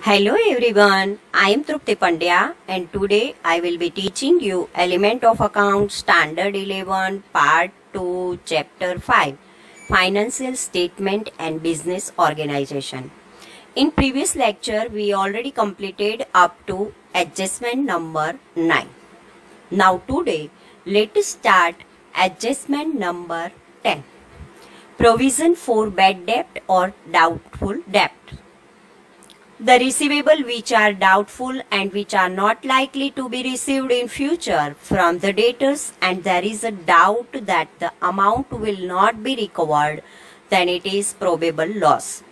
Hello everyone, I am Trupti Pandya and today I will be teaching you Element of Account Standard 11 Part 2 Chapter 5 Financial Statement and Business Organization. In previous lecture we already completed up to adjustment number 9. Now today let us start adjustment number 10. Provision for bad debt or doubtful debt. The receivable which are doubtful and which are not likely to be received in future from the debtors, and there is a doubt that the amount will not be recovered, then it is probable loss.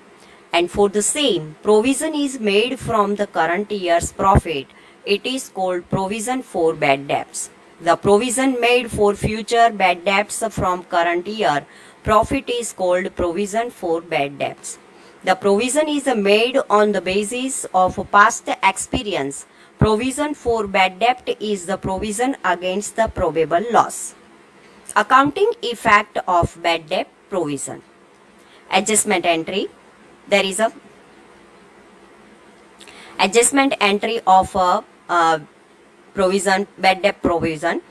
And for the same, provision is made from the current year's profit. It is called provision for bad debts. The provision made for future bad debts from current year profit is called provision for bad debts. The provision is made on the basis of past experience. Provision for bad debt is the provision against the probable loss. Accounting effect of bad debt provision. Adjustment entry. There is a adjustment entry of a provision, bad debt provision.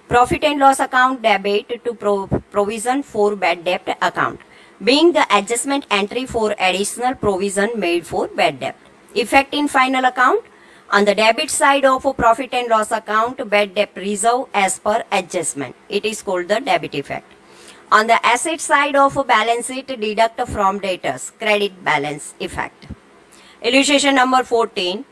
Profit and loss account debit to provision for bad debt account, being the adjustment entry for additional provision made for bad debt. Effect in final account. On the debit side of a profit and loss account, bad debt reserve as per adjustment. It is called the debit effect. On the asset side of a balance sheet, deduct from debtors, credit balance effect. Illustration number 14.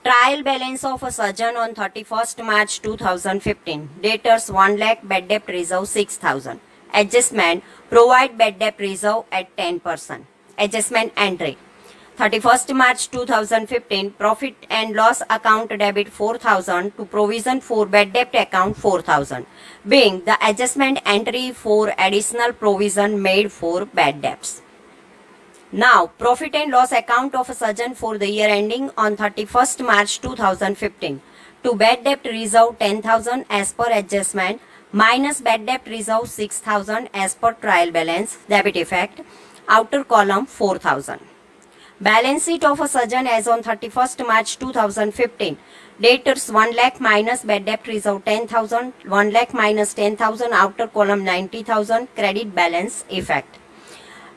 Trial balance of a surgeon on 31st March 2015. Debtors 1 lakh, bad debt reserve 6,000. Adjustment, provide bad debt reserve at 10%. Adjustment entry. 31st March 2015, profit and loss account debit 4,000 to provision for bad debt account 4,000, being the adjustment entry for additional provision made for bad debts. Now, profit and loss account of a surgeon for the year ending on 31st March 2015. To bad debt reserve 10,000 as per adjustment, minus bad debt reserve 6,000 as per trial balance, debit effect, outer column 4,000. Balance sheet of a surgeon as on 31st March 2015. Debtors 1 lakh minus bad debt reserve 10,000, 1 lakh minus 10,000, outer column 90,000, credit balance effect.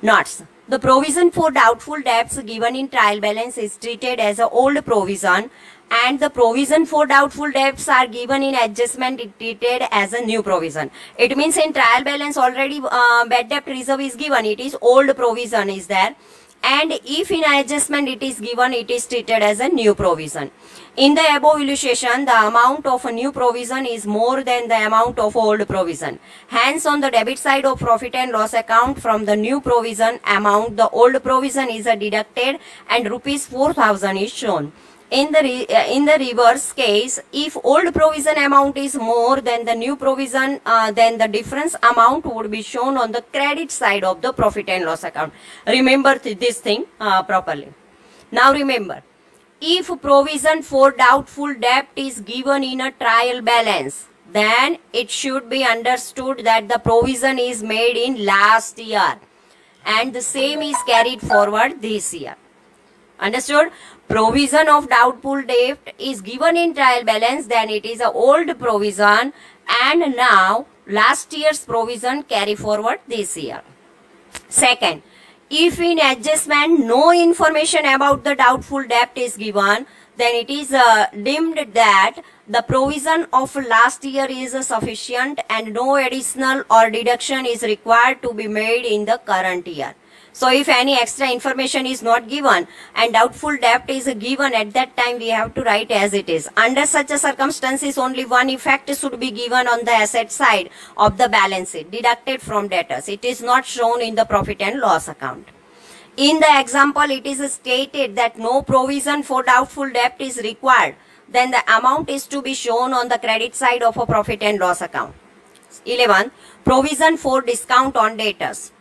Notes. The provision for doubtful debts given in trial balance is treated as an old provision, and the provision for doubtful debts are given in adjustment is treated as a new provision. It means in trial balance already bad debt reserve is given, it is old provision is there, and if in adjustment it is given, it is treated as a new provision. In the above illustration, the amount of a new provision is more than the amount of old provision. Hence, on the debit side of profit and loss account, from the new provision amount, the old provision is deducted and rupees 4,000 is shown. In the reverse case, if old provision amount is more than the new provision, then the difference amount would be shown on the credit side of the profit and loss account. Remember this thing properly. Now remember, if provision for doubtful debt is given in a trial balance, then it should be understood that the provision is made in last year and the same is carried forward this year. Understood? Provision of doubtful debt is given in trial balance, then it is an old provision, and now last year's provision carry forward this year. Second, if in adjustment no information about the doubtful debt is given, then it is deemed that the provision of last year is sufficient and no additional or deduction is required to be made in the current year. So if any extra information is not given and doubtful debt is given, at that time we have to write as it is. Under such a circumstances, only one effect should be given on the asset side of the balance sheet, deducted from debtors. It is not shown in the profit and loss account. In the example, it is stated that no provision for doubtful debt is required. Then the amount is to be shown on the credit side of a profit and loss account. 11. Provision for discount on debtors.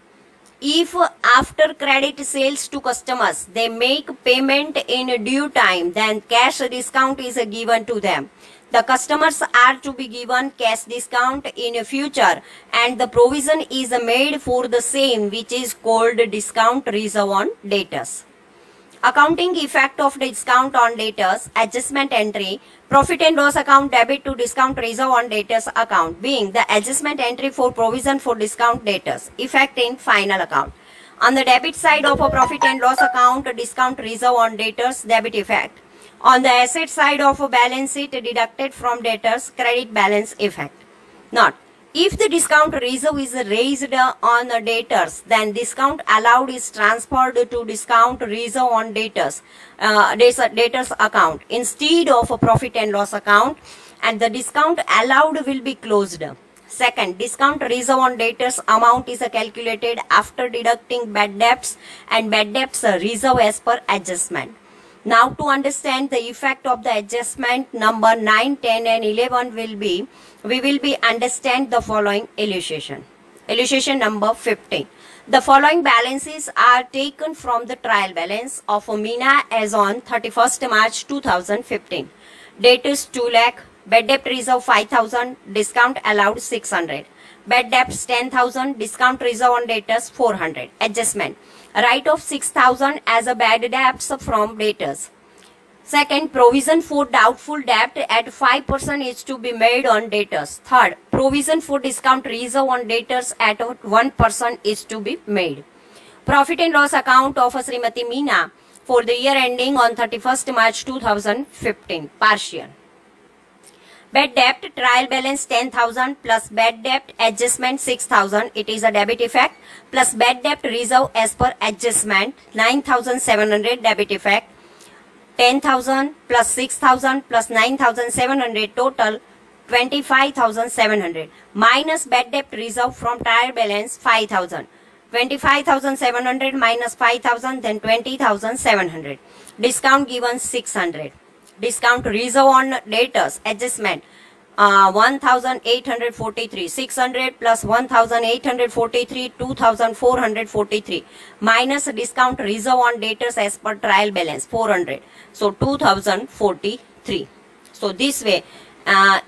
If after credit sales to customers, they make payment in due time, then cash discount is given to them. The customers are to be given cash discount in future, and the provision is made for the same, which is called discount reserve on debtors. Accounting effect of discount on debtors, adjustment entry, profit and loss account debit to discount reserve on debtors account being the adjustment entry for provision for discount debtors, effect in final account. On the debit side of a profit and loss account, discount reserve on debtors, debit effect. On the asset side of a balance sheet, deducted from debtors, credit balance effect. Note: if the discount reserve is raised on debtors, then discount allowed is transferred to discount reserve on debtors account instead of a profit and loss account, and the discount allowed will be closed. Second, discount reserve on debtors amount is calculated after deducting bad debts and bad debts reserve as per adjustment. Now to understand the effect of the adjustment, number 9, 10 and 11 we will be understand the following illustration. Illustration number 15. The following balances are taken from the trial balance of Meena as on 31st March 2015. Date is 2 lakh, bad debt reserve 5,000, discount allowed 600. Bad debts 10,000, discount reserve on debtors 400. Adjustment: write off 6,000 as a bad debts from debtors. Second, provision for doubtful debt at 5% is to be made on debtors. Third, provision for discount reserve on debtors at 1% is to be made. Profit and loss account of Srimati Meena for the year ending on 31st March 2015. Partial. Bad debt trial balance 10,000 plus bad debt adjustment 6,000, it is a debit effect, plus bad debt reserve as per adjustment 9,700 debit effect. 10,000 plus 6,000 plus 9,700 total 25,700 minus bad debt reserve from trial balance 5,000. 25,700 minus 5,000, then 20,700. Discount given 600. Discount reserve on debtors adjustment 1,843. 600 plus 1,843 2,443 minus discount reserve on debtors as per trial balance 400. So 2,043. So this way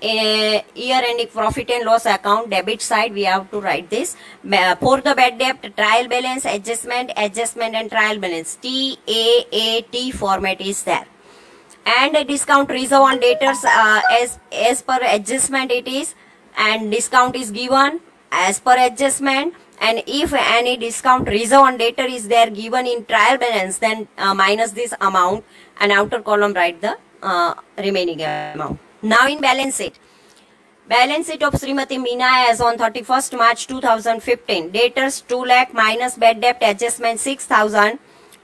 year ending profit and loss account debit side we have to write this. For the bad debt trial balance adjustment and trial balance TAAT format is there. And discount reserve on debtors as per adjustment it is, and discount is given as per adjustment, and if any discount reserve on debtor is there given in trial balance, then minus this amount and outer column write the remaining amount. Now in balance sheet. Balance sheet of Srimati Meena as on 31st March 2015. Debtors 2 lakh minus bad debt adjustment 6,000.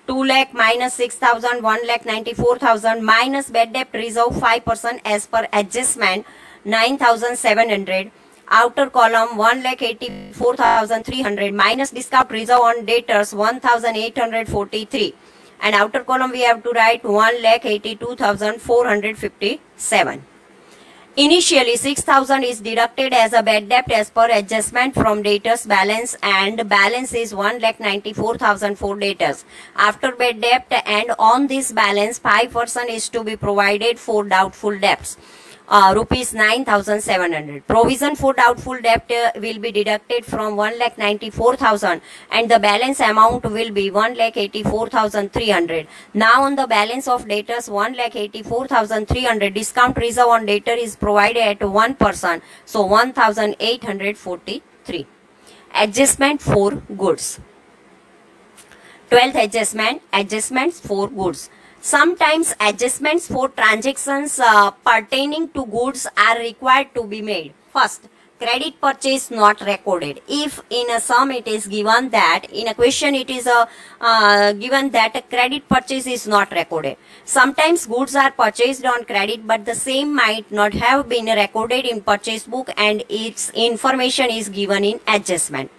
2 lakh minus 6,000, 1 lakh 94,000 minus bad debt reserve 5% as per adjustment 9,700. Outer column 1 lakh 84,300 minus discount reserve on debtors 1,843. And outer column we have to write 1 lakh 82,457. Initially 6,000 is deducted as a bad debt as per adjustment from debtors balance, and balance is 1,94,000 for debtors. After bad debt and on this balance 5% is to be provided for doubtful debts. Rupees 9,700. Provision for doubtful debt will be deducted from 1,94,000 and the balance amount will be 1,84,300. Now on the balance of debtors 1,84,300, discount reserve on debtor is provided at 1%. So 1,843. Adjustment for goods. 12th adjustment, adjustments for goods. Sometimes adjustments for transactions pertaining to goods are required to be made. First, credit purchase not recorded. If in a sum it is given that, in a question it is given that a credit purchase is not recorded. Sometimes goods are purchased on credit but the same might not have been recorded in purchase book and its information is given in adjustment.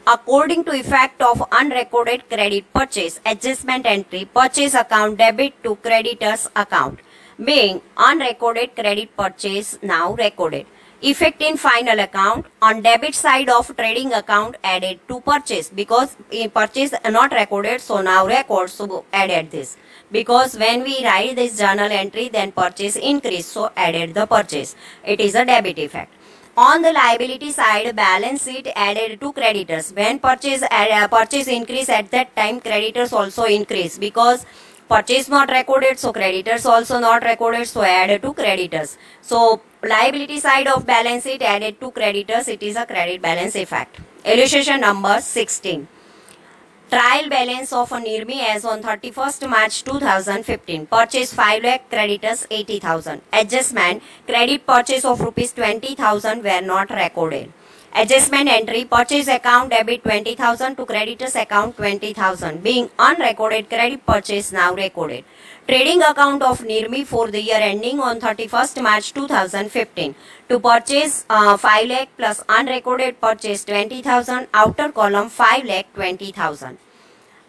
According to effect of unrecorded credit purchase, adjustment entry, purchase account debit to creditors account, being unrecorded credit purchase now recorded. Effect in final account, on debit side of trading account added to purchase, because in purchase not recorded, so now record, so added this. Because when we write this journal entry, then purchase increase, so added the purchase. It is a debit effect. On the liability side, balance sheet added to creditors. When purchase increase, at that time creditors also increase, because purchase not recorded, so creditors also not recorded, so add to creditors. So liability side of balance sheet added to creditors, it is a credit balance effect. Illustration number 16. Trial balance of a NIRMI as on 31st March 2015. Purchase 5 lakh, creditors 80,000. Adjustment, credit purchase of rupees 20,000 were not recorded. Adjustment entry, purchase account debit 20,000 to creditors account 20,000. Being unrecorded, credit purchase now recorded. Trading account of NIRMI for the year ending on 31st March 2015. To purchase 5 lakh plus unrecorded purchase 20,000, outer column 5 lakh 20,000.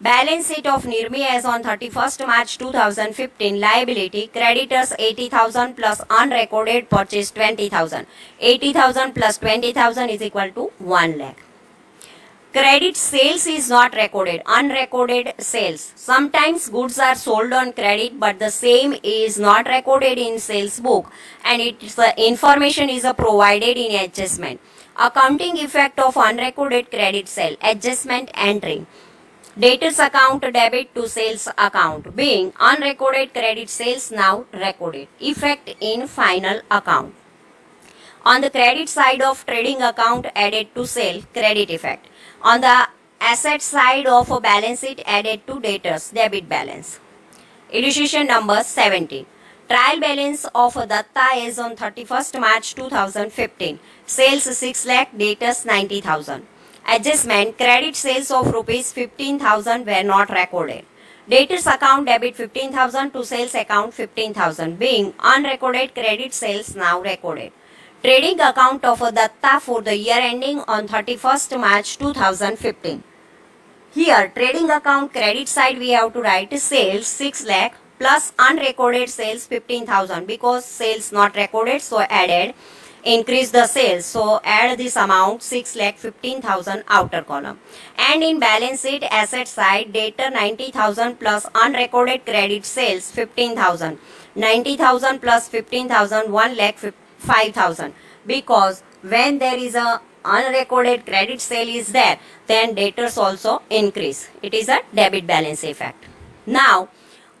Balance sheet of NIRMI as on 31st March 2015. Liability, creditors 80,000 plus unrecorded purchase 20,000. 80,000 plus 20,000 is equal to 1 lakh. Credit sales is not recorded. Unrecorded sales. Sometimes goods are sold on credit but the same is not recorded in sales book and its information is provided in adjustment. Accounting effect of unrecorded credit sale. Adjustment entry. Debtors account debit to sales account. Being unrecorded credit sales now recorded. Effect in final account. On the credit side of trading account added to sale, credit effect. On the asset side of a balance sheet added to debtors, debit balance. Illustration number 17. Trial balance of Datta is on 31st March 2015. Sales 6 lakh, debtors 90,000. Adjustment, credit sales of rupees 15,000 were not recorded. Debtors account debit 15,000 to sales account 15,000. Being unrecorded credit sales now recorded. Trading account of Datta for the year ending on 31st March 2015. Here trading account credit side we have to write sales 6 lakh plus unrecorded sales 15,000 because sales not recorded, so added. Increase the sales, so add this amount 6 lakh 15,000 outer column. And in balance sheet asset side, debtor 90,000 plus unrecorded credit sales 15,000. 90,000 plus 15,000 1 lakh 5,000, because when there is a unrecorded credit sale is there, then debtors also increase. It is a debit balance effect. Now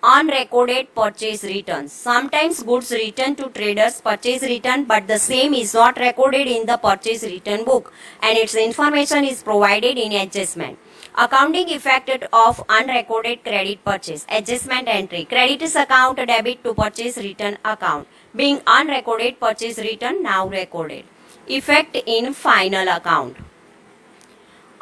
unrecorded purchase returns. Sometimes goods returned to traders purchase return but the same is not recorded in the purchase return book and its information is provided in adjustment. Accounting effect of unrecorded credit purchase. Adjustment entry. Creditors account debit to purchase return account. Being unrecorded purchase return now recorded. Effect in final account.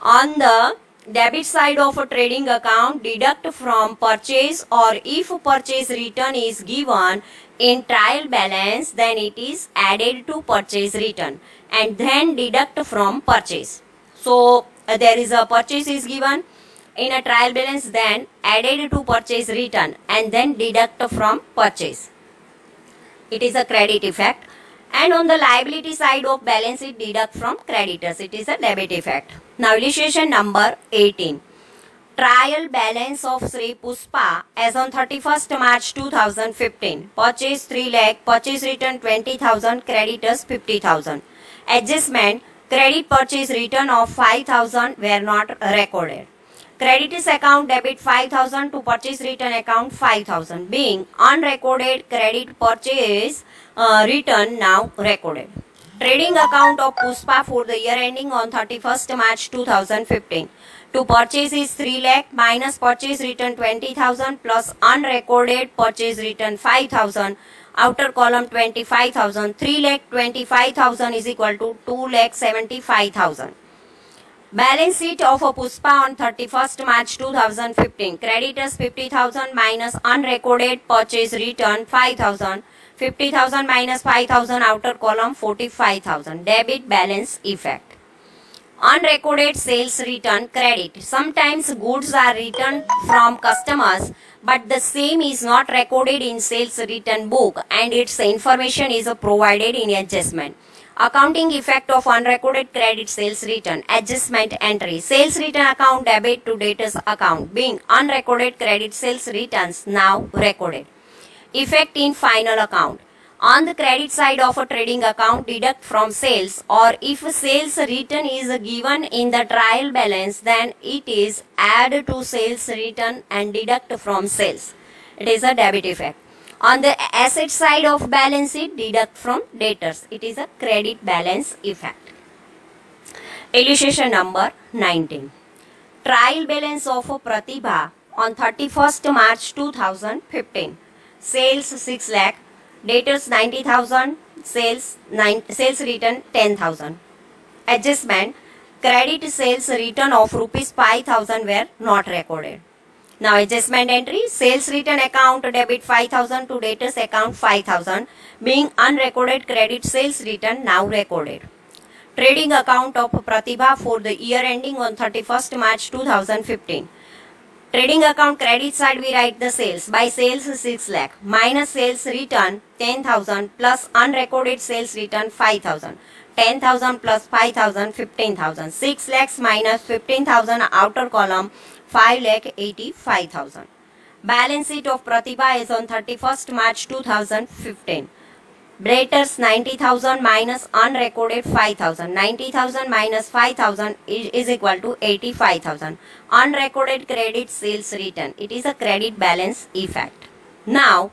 On the debit side of a trading account, deduct from purchase, or if purchase return is given in trial balance, then it is added to purchase return and then deduct from purchase. So there is a purchase is given in a trial balance, then added to purchase return and then deduct from purchase. It is a credit effect. And on the liability side of balance sheet, deduct from creditors. It is a debit effect. Now illustration number 18. Trial balance of Sri Puspa as on 31st March 2015. Purchase 3 lakh, purchase return 20,000, creditors 50,000. Adjustment, credit purchase return of 5,000 were not recorded. Creditors account debit 5,000 to purchase return account 5,000. Being unrecorded credit purchase return now recorded. Trading account of Puspa for the year ending on 31st March 2015. To purchase is 3 lakh minus purchase return 20,000 plus unrecorded purchase return 5,000. Outer column 25,000. 3 lakh 25,000 is equal to 2 lakh 75,000. Balance sheet of a Puspa on 31st March 2015. Creditors 50,000 minus unrecorded purchase return 5,000. 50,000 minus 5,000 outer column 45,000. Debit balance effect. Unrecorded sales return credit. Sometimes goods are returned from customers but the same is not recorded in sales return book and its information is provided in adjustment. Accounting effect of unrecorded credit sales return. Adjustment entry. Sales return account debit to debtors account. Being unrecorded credit sales returns now recorded. Effect in final account. On the credit side of a trading account, deduct from sales, or if sales return is given in the trial balance, then it is add to sales return and deduct from sales. It is a debit effect. On the asset side of balance sheet, deduct from debtors. It is a credit balance effect. Illustration number 19. Trial balance of Pratibha on 31st March 2015. Sales 6 lakh, debtors 90,000, sales return 10,000. Adjustment, credit sales return of rupees 5,000 were not recorded. Now adjustment entry, sales return account debit 5,000 to debtors account 5,000, being unrecorded credit sales return now recorded. Trading account of Pratibha for the year ending on 31st March 2015. Trading account credit side we write the sales. By sales 6 lakh minus sales return 10,000 plus unrecorded sales return 5,000. 10,000 plus 5,000 15,000. 6 lakhs minus 15,000 outer column 5 lakh 85,000. Balance sheet of Pratibha is on 31st March 2015. Debtors 90,000 minus unrecorded 5,000. 90,000 minus 5,000 is equal to 85,000. Unrecorded credit sales return. It is a credit balance effect. Now,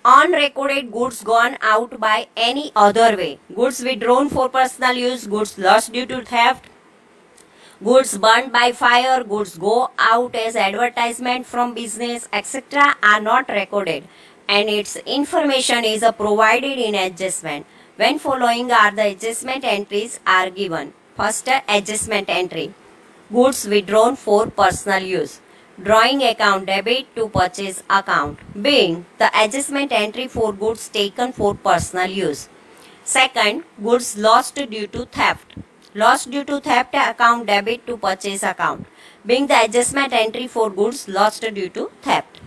unrecorded goods gone out by any other way. Goods withdrawn for personal use, goods lost due to theft, goods burned by fire, goods go out as advertisement from business, etc. are not recorded, and its information is provided in adjustment. When following are the adjustment entries are given. First, adjustment entry. Goods withdrawn for personal use. Drawing account debit to purchase account, being the adjustment entry for goods taken for personal use. Second, goods lost due to theft. Lost due to theft account debit to purchase account, being the adjustment entry for goods lost due to theft.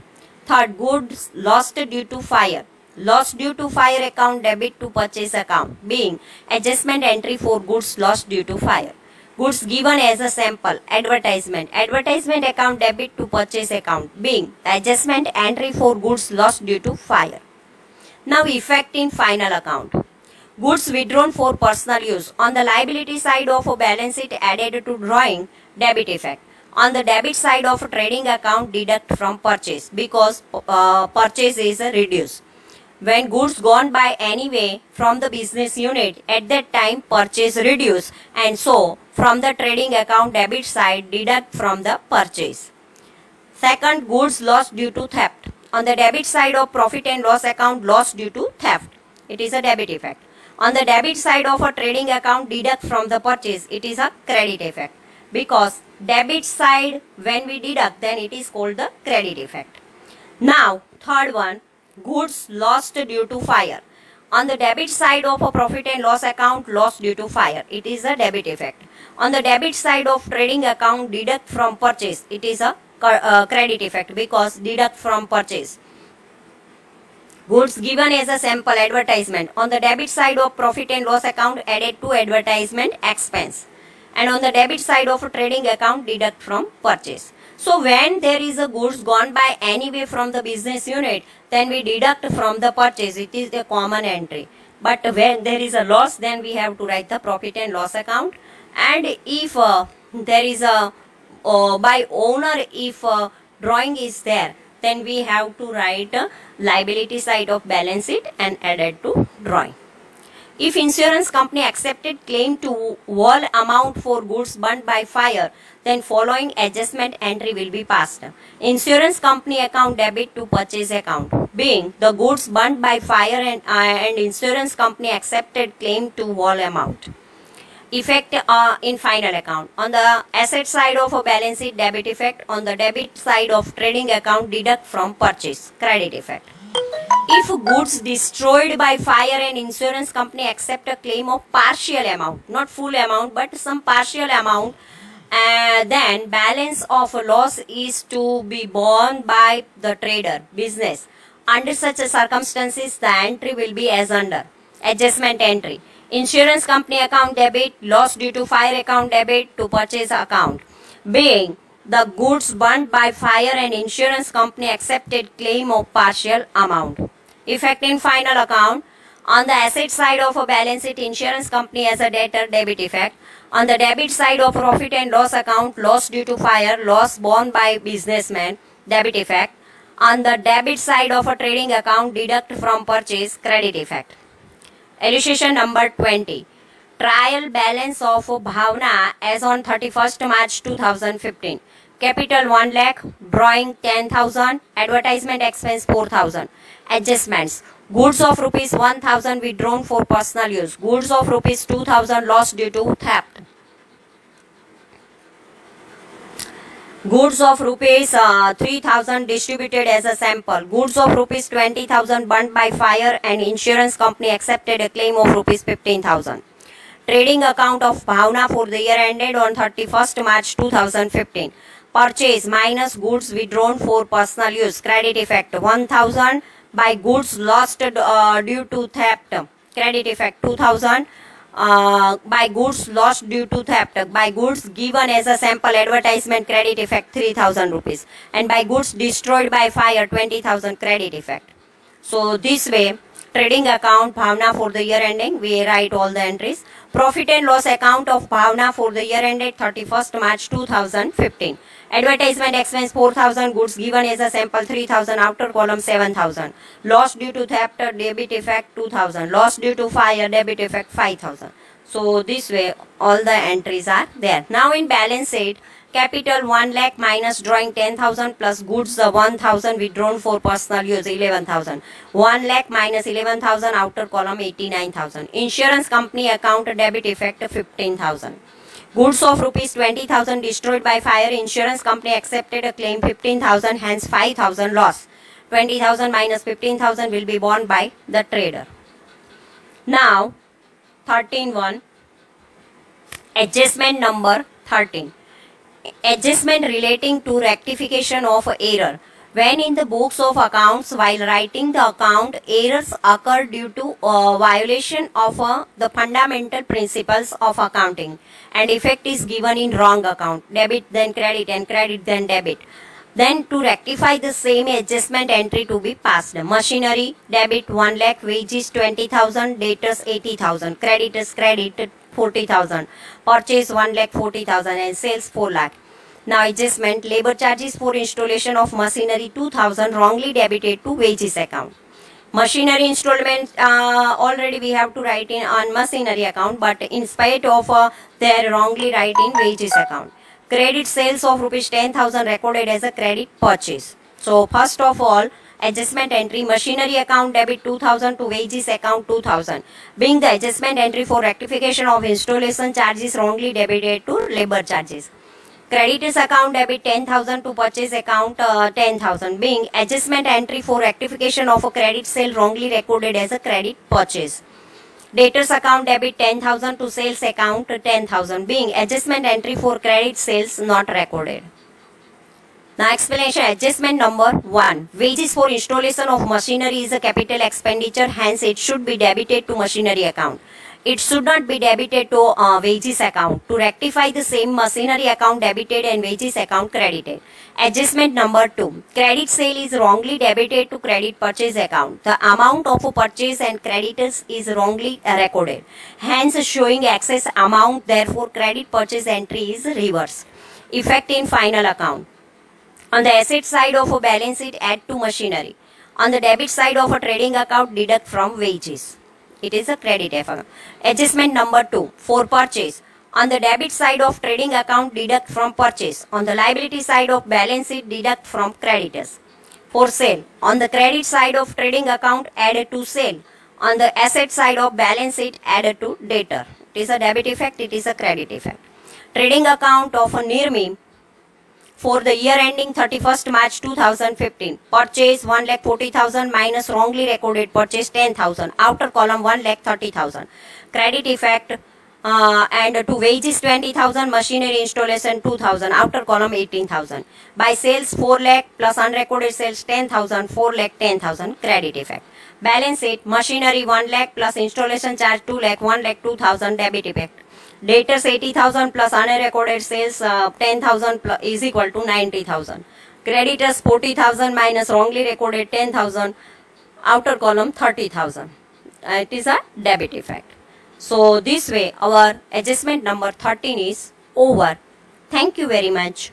Third, goods lost due to fire. Lost due to fire account debit to purchase account, being adjustment entry for goods lost due to fire. Goods given as a sample, advertisement. Advertisement account debit to purchase account, being the adjustment entry for goods lost due to fire. Now effect in final account. Goods withdrawn for personal use. On the liability side of a balance sheet added to drawing, debit effect. On the debit side of trading account, deduct from purchase, because purchase is reduced. When goods gone by any way from the business unit, at that time purchase reduced, and so from the trading account debit side deduct from the purchase. Second, goods lost due to theft. On the debit side of profit and loss account, lost due to theft. It is a debit effect. On the debit side of a trading account, deduct from the purchase. It is a credit effect. Because debit side when we deduct, then it is called the credit effect. Now third one, goods lost due to fire. On the debit side of a profit and loss account, lost due to fire. It is a debit effect. On the debit side of trading account, deduct from purchase. It is a credit effect, because deduct from purchase. Goods given as a sample, advertisement. On the debit side of profit and loss account, added to advertisement expense. And on the debit side of a trading account, deduct from purchase. So when there is a goods gone by any way from the business unit, then we deduct from the purchase. It is a common entry. But when there is a loss, then we have to write the profit and loss account. And if there is a by owner, if drawing is there, then we have to write liability side of balance sheet and add it to drawing. If insurance company accepted claim to whole amount for goods burnt by fire, then following adjustment entry will be passed. Insurance company account debit to purchase account, being the goods burnt by fire and insurance company accepted claim to whole amount. Effect in final account. On the asset side of a balance sheet, debit effect. On the debit side of trading account, deduct from purchase, credit effect. If goods destroyed by fire and insurance company accept a claim of partial amount, not full amount but some partial amount, then balance of loss is to be borne by the trader, business. Under such circumstances, the entry will be as under. Adjustment entry. Insurance company account debit, loss due to fire account debit to purchase account, being the goods burnt by fire and insurance company accepted claim of partial amount. Effect in final account. On the asset side of a balance sheet, insurance company as a debtor, debit effect. On the debit side of profit and loss account, loss due to fire, loss borne by businessman, debit effect. On the debit side of a trading account, deduct from purchase, credit effect. Illustration number 20. Trial balance of Bhavna as on 31st March 2015. Capital 1 lakh, drawing 10,000, advertisement expense 4,000. Adjustments. Goods of rupees 1,000 withdrawn for personal use. Goods of rupees 2,000 lost due to theft. Goods of rupees 3,000 distributed as a sample. Goods of rupees 20,000 burnt by fire and insurance company accepted a claim of rupees 15,000. Trading account of Bhavna for the year ended on 31st March 2015. Purchase minus goods withdrawn for personal use. Credit effect 1,000 by goods lost due to theft. Credit effect 2,000 by goods lost due to theft. By goods given as a sample advertisement, credit effect 3,000 rupees. And by goods destroyed by fire, 20,000 credit effect. So this way, trading account Bhavna for the year ending, we write all the entries. Profit and loss account of Bhavna for the year ended 31st March 2015. Advertisement expense 4,000, goods given as a sample 3,000, outer column 7,000. Loss due to theft, debit effect 2,000. Loss due to fire, debit effect 5,000. So this way all the entries are there. Now in balance sheet, capital 1 lakh minus drawing 10,000 plus goods 1,000 withdrawn for personal use 11,000. 1 lakh minus 11,000, outer column 89,000. Insurance company account debit effect 15,000. Goods of rupees 20,000 destroyed by fire, insurance company accepted a claim 15,000, hence 5,000 loss. 20,000 minus 15,000 will be borne by the trader. Now 13.1, adjustment number 13. Adjustment relating to rectification of error. When in the books of accounts, while writing the account, errors occur due to violation of the fundamental principles of accounting, and effect is given in wrong account, debit then credit and credit then debit. Then to rectify the same, adjustment entry to be passed. Machinery, debit 1 lakh, wages 20,000, debtors 80,000, creditors credit 40,000, purchase 1 lakh 40,000 and sales 4 lakh. Now adjustment, labor charges for installation of machinery 2,000 wrongly debited to wages account. Machinery installment already we have to write in on machinery account, but in spite of their wrongly write in wages account. Credit sales of rupees 10,000 recorded as a credit purchase. So first of all, adjustment entry, machinery account debit 2,000 to wages account 2,000, being the adjustment entry for rectification of installation charges wrongly debited to labor charges. Creditors account debit 10,000 to purchase account 10,000, being adjustment entry for rectification of a credit sale wrongly recorded as a credit purchase. Debtors account debit 10,000 to sales account 10,000, being adjustment entry for credit sales not recorded. Now explanation, adjustment number 1. Wages for installation of machinery is a capital expenditure, hence it should be debited to machinery account. It should not be debited to wages account. To rectify the same, machinery account debited and wages account credited. Adjustment number 2. Credit sale is wrongly debited to credit purchase account. The amount of a purchase and creditors is wrongly recorded, hence showing excess amount, therefore credit purchase entry is reversed. Effect in final account. On the asset side of a balance sheet, add to machinery. On the debit side of a trading account, deduct from wages. It is a credit account. Adjustment number 2. For purchase. On the debit side of trading account, deduct from purchase. On the liability side of balance sheet, deduct from creditors. For sale. On the credit side of trading account, add to sale. On the asset side of balance sheet, add to debtor. It is a debit effect, it is a credit effect. Trading account of a Nirmi for the year ending 31st March 2015. Purchase 1,40,000 minus wrongly recorded purchase 10,000. Outer column 1,30,000. Credit effect and to wages 20,000, machinery installation 2,000. Outer column 18,000. By sales 4 lakh plus unrecorded sales 10,000. 4 lakh 10,000. Credit effect. Balance sheet, machinery 1 lakh plus installation charge 2 lakh 1 lakh 2,000. Debit effect. Debtors 80,000 plus unrecorded sales 10,000 is equal to 90,000. Creditors 40,000 minus wrongly recorded 10,000. Outer column 30,000. It is a debit effect. So this way our adjustment number 13 is over. Thank you very much.